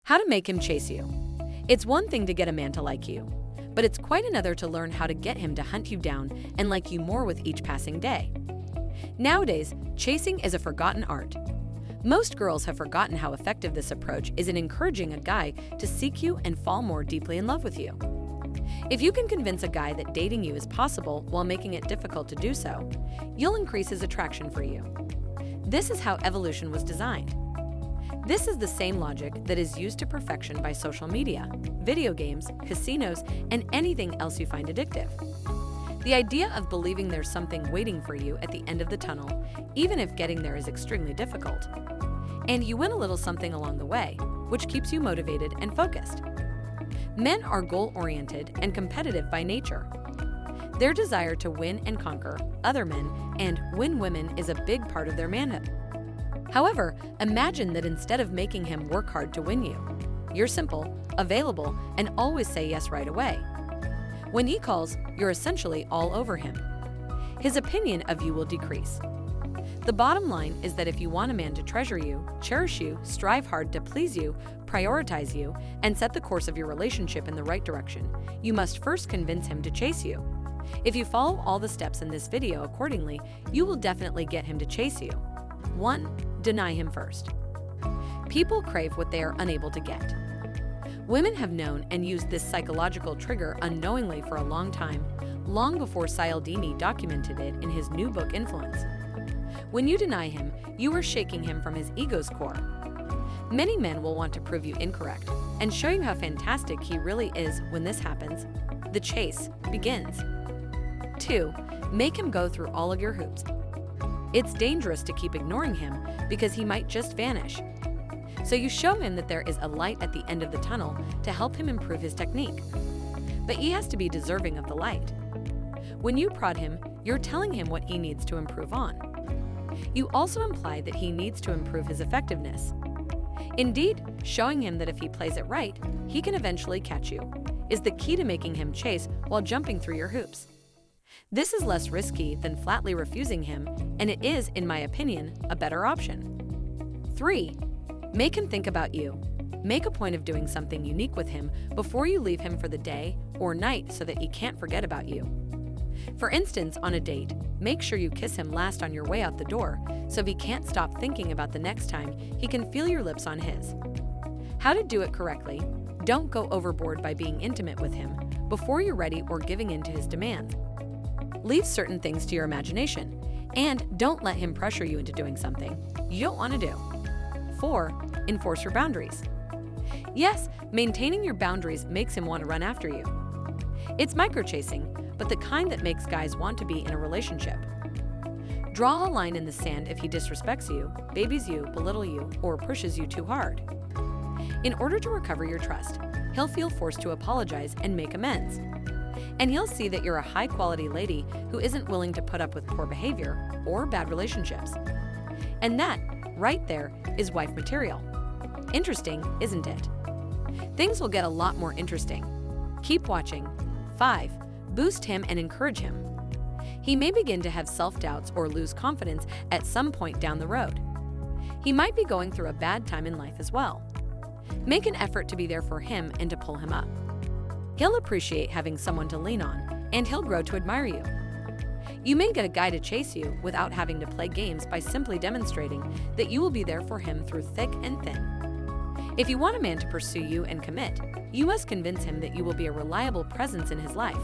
How to make him chase you. It's one thing to get a man to like you, but it's quite another to learn how to get him to hunt you down and like you more with each passing day. Nowadays, chasing is a forgotten art. Most girls have forgotten how effective this approach is in encouraging a guy to seek you and fall more deeply in love with you. If you can convince a guy that dating you is possible while making it difficult to do so, you'll increase his attraction for you. This is how evolution was designed. This is the same logic that is used to perfection by social media, video games, casinos, and anything else you find addictive. The idea of believing there's something waiting for you at the end of the tunnel, even if getting there is extremely difficult. And you win a little something along the way, which keeps you motivated and focused. Men are goal-oriented and competitive by nature. Their desire to win and conquer other men and win women is a big part of their manhood. However, imagine that instead of making him work hard to win you, you're simple, available, and always say yes right away. When he calls, you're essentially all over him. His opinion of you will decrease. The bottom line is that if you want a man to treasure you, cherish you, strive hard to please you, prioritize you, and set the course of your relationship in the right direction, you must first convince him to chase you. If you follow all the steps in this video accordingly, you will definitely get him to chase you. 1. Deny him first. People crave what they are unable to get. Women have known and used this psychological trigger unknowingly for a long time, long before Cialdini documented it in his new book Influence. When you deny him, you are shaking him from his ego's core. Many men will want to prove you incorrect and show you how fantastic he really is. When this happens, the chase begins. 2. Make him go through all of your hoops. It's dangerous to keep ignoring him because he might just vanish. So you show him that there is a light at the end of the tunnel to help him improve his technique. But he has to be deserving of the light. When you prod him, you're telling him what he needs to improve on. You also imply that he needs to improve his effectiveness. Indeed, showing him that if he plays it right, he can eventually catch you, is the key to making him chase while jumping through your hoops. This is less risky than flatly refusing him, and it is, in my opinion, a better option. 3. Make him think about you. Make a point of doing something unique with him before you leave him for the day or night so that he can't forget about you. For instance, on a date, make sure you kiss him last on your way out the door so if he can't stop thinking about the next time, he can feel your lips on his. How to do it correctly: don't go overboard by being intimate with him before you're ready or giving in to his demands. Leave certain things to your imagination, and don't let him pressure you into doing something you don't want to do. 4. Enforce your boundaries. Yes, maintaining your boundaries makes him want to run after you. It's micro-chasing, but the kind that makes guys want to be in a relationship. Draw a line in the sand if he disrespects you, babies you, belittles you, or pushes you too hard. In order to recover your trust, he'll feel forced to apologize and make amends. And he'll see that you're a high-quality lady who isn't willing to put up with poor behavior or bad relationships. And that, right there, is wife material. Interesting, isn't it? Things will get a lot more interesting. Keep watching. 5. Boost him and encourage him. He may begin to have self-doubts or lose confidence at some point down the road. He might be going through a bad time in life as well. Make an effort to be there for him and to pull him up. He'll appreciate having someone to lean on, and he'll grow to admire you. You may get a guy to chase you without having to play games by simply demonstrating that you will be there for him through thick and thin. If you want a man to pursue you and commit, you must convince him that you will be a reliable presence in his life.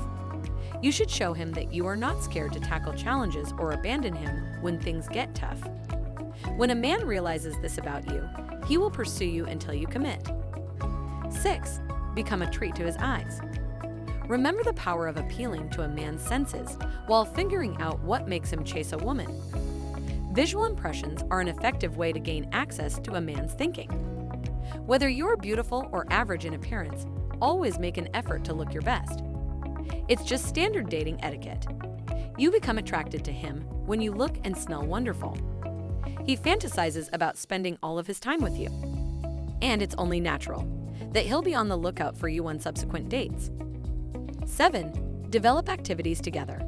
You should show him that you are not scared to tackle challenges or abandon him when things get tough. When a man realizes this about you, he will pursue you until you commit. 6. Become a treat to his eyes. Remember the power of appealing to a man's senses while figuring out what makes him chase a woman. Visual impressions are an effective way to gain access to a man's thinking. Whether you're beautiful or average in appearance, always make an effort to look your best. It's just standard dating etiquette. You become attracted to him when you look and smell wonderful. He fantasizes about spending all of his time with you. And it's only natural that he'll be on the lookout for you on subsequent dates. 7. Develop activities together.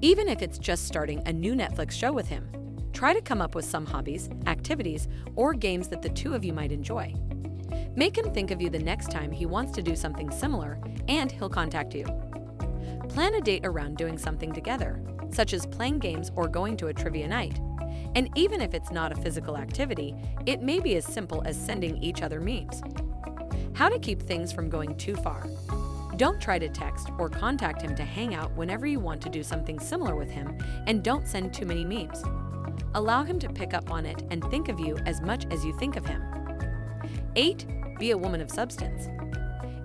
Even if it's just starting a new Netflix show with him, try to come up with some hobbies, activities, or games that the two of you might enjoy. Make him think of you the next time he wants to do something similar, and he'll contact you. Plan a date around doing something together, such as playing games or going to a trivia night. And even if it's not a physical activity, it may be as simple as sending each other memes. How to keep things from going too far. Don't try to text or contact him to hang out whenever you want to do something similar with him, and don't send too many memes. Allow him to pick up on it and think of you as much as you think of him. 8. Be a woman of substance.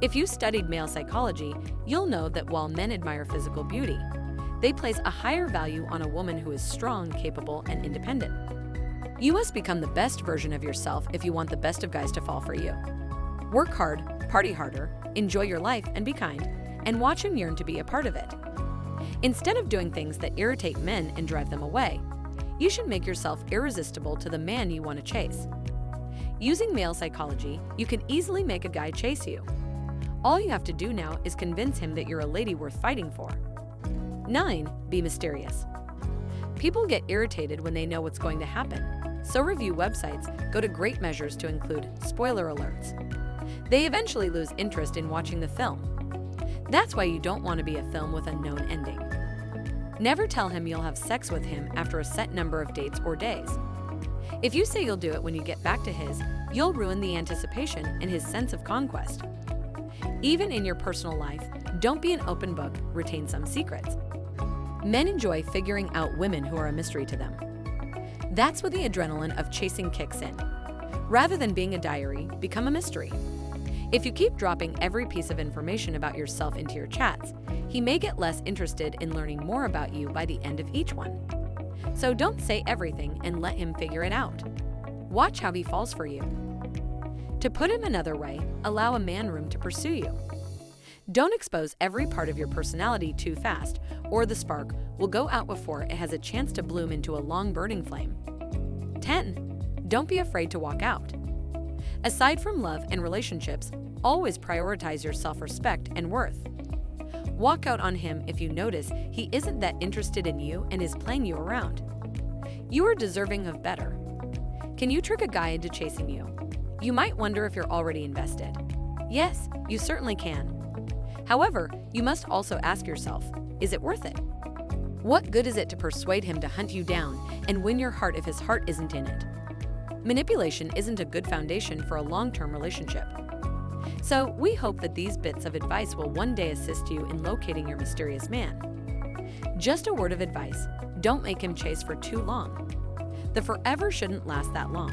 If you studied male psychology, you'll know that while men admire physical beauty, they place a higher value on a woman who is strong, capable, and independent. You must become the best version of yourself if you want the best of guys to fall for you. Work hard, party harder, enjoy your life, and be kind, and watch him yearn to be a part of it. Instead of doing things that irritate men and drive them away, you should make yourself irresistible to the man you want to chase. Using male psychology, you can easily make a guy chase you. All you have to do now is convince him that you're a lady worth fighting for. 9. Be mysterious. People get irritated when they know what's going to happen, so review websites go to great measures to include spoiler alerts. They eventually lose interest in watching the film. That's why you don't want to be a film with a known ending. Never tell him you'll have sex with him after a set number of dates or days. If you say you'll do it when you get back to his, you'll ruin the anticipation and his sense of conquest. Even in your personal life, don't be an open book, retain some secrets. Men enjoy figuring out women who are a mystery to them. That's when the adrenaline of chasing kicks in. Rather than being a diary, become a mystery. If you keep dropping every piece of information about yourself into your chats, he may get less interested in learning more about you by the end of each one. So don't say everything and let him figure it out. Watch how he falls for you. To put him another way, allow a man room to pursue you. Don't expose every part of your personality too fast, or the spark will go out before it has a chance to bloom into a long burning flame. 10. Don't be afraid to walk out. Aside from love and relationships, always prioritize your self-respect and worth. Walk out on him if you notice he isn't that interested in you and is playing you around. You are deserving of better. Can you trick a guy into chasing you? You might wonder if you're already invested. Yes, you certainly can. However, you must also ask yourself, is it worth it? What good is it to persuade him to hunt you down and win your heart if his heart isn't in it? Manipulation isn't a good foundation for a long-term relationship. So, we hope that these bits of advice will one day assist you in locating your mysterious man. Just a word of advice, don't make him chase for too long. The forever shouldn't last that long.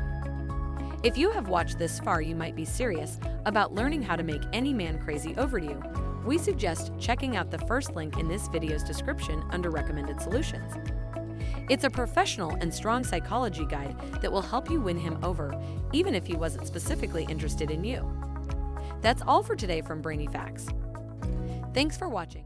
If you have watched this far, you might be serious about learning how to make any man crazy over you. We suggest checking out the first link in this video's description under recommended solutions. It's a professional and strong psychology guide that will help you win him over, even if he wasn't specifically interested in you. That's all for today from Brainy Facts. Thanks for watching.